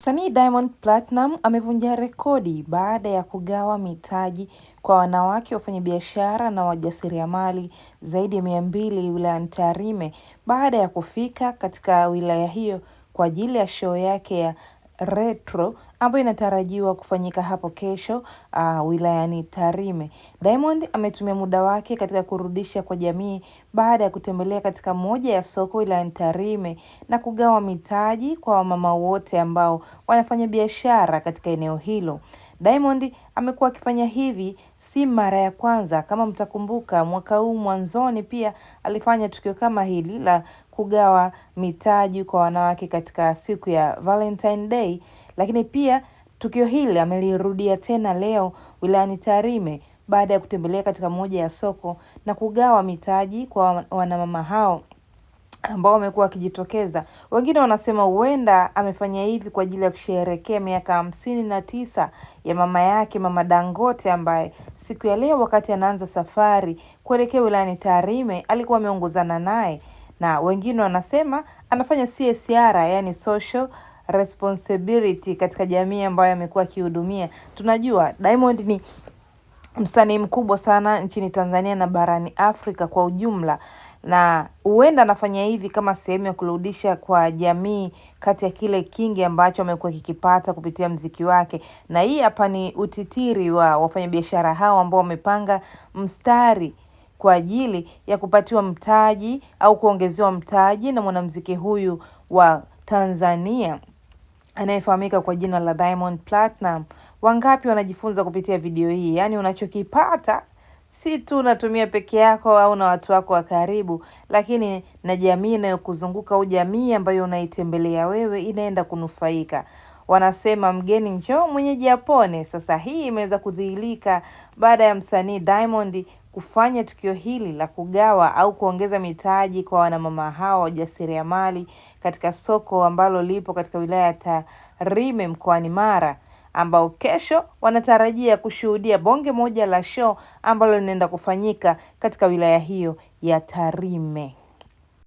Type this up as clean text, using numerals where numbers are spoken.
Msanii Diamond Platinum amevunja rekodi baada ya kugawa mitaji kwa wanawake wafanyabiashara na wajasiriamali zaidi ya 200 wilayani Tarime baada ya kufika katika wilaya hiyo kwa ajili ya show yake ya Retro ambayo inatarajiwa kufanyika hapo kesho wilayani Tarime. Diamond ametumia muda wake katika kurudisha kwa jamii baada ya kutembelea katika moja ya soko wilayani Tarime na kugawa mitaji kwa wamama wote ambao wanafanya biashara katika eneo hilo. Diamond amekuwa akifanya hivi si mara ya kwanza. Kama mtakumbuka, mwaka huu mwanzoni pia alifanya tukio kama hili la kugawa mitaji kwa wanawake katika siku ya Valentine Day, lakini pia tukio hili amelirudia tena leo wilayani Tarime baada ya kutembelea katika moja ya soko na kugawa mitaji kwa wanamama hao ambao wamekuwa wakijitokeza. Wengine wanasema huenda amefanya hivi kwa ajili ya kusherehekea miaka 59 ya mama yake, Mama Dangote, ambaye siku ya leo wakati anaanza safari kuelekea wilayani Tarime alikuwa ameongozana naye, na wengine wanasema anafanya CSR, yani social responsibility, katika jamii ambayo amekuwa akihudumia. Tunajua Diamond ni msanii mkubwa sana nchini Tanzania na barani Afrika kwa ujumla, na huenda anafanya hivi kama sehemu ya kurudisha kwa jamii kati ya kile kingi ambacho amekuwa kikipata kupitia mziki wake. Na hii hapa ni utitiri wa wafanyabiashara hao ambao wamepanga mstari kwa ajili ya kupatiwa mtaji au kuongezewa mtaji na mwanamuziki huyu wa Tanzania anayefahamika kwa jina la Diamond Platinum. Wangapi wanajifunza kupitia video hii? Yaani unachokipata si tu unatumia peke yako au na watu wako wa karibu, lakini na jamii inayokuzunguka au jamii ambayo unaitembelea wewe inaenda kunufaika. Wanasema mgeni njoo mwenyeji apone. Sasa hii imeweza kudhihirika baada ya msanii Diamond kufanya tukio hili la kugawa au kuongeza mitaji kwa wanamama hao wajasiriamali katika soko ambalo lipo katika wilaya ya Tarime mkoani Mara, ambao kesho wanatarajia kushuhudia bonge moja la show ambalo linaenda kufanyika katika wilaya hiyo ya Tarime.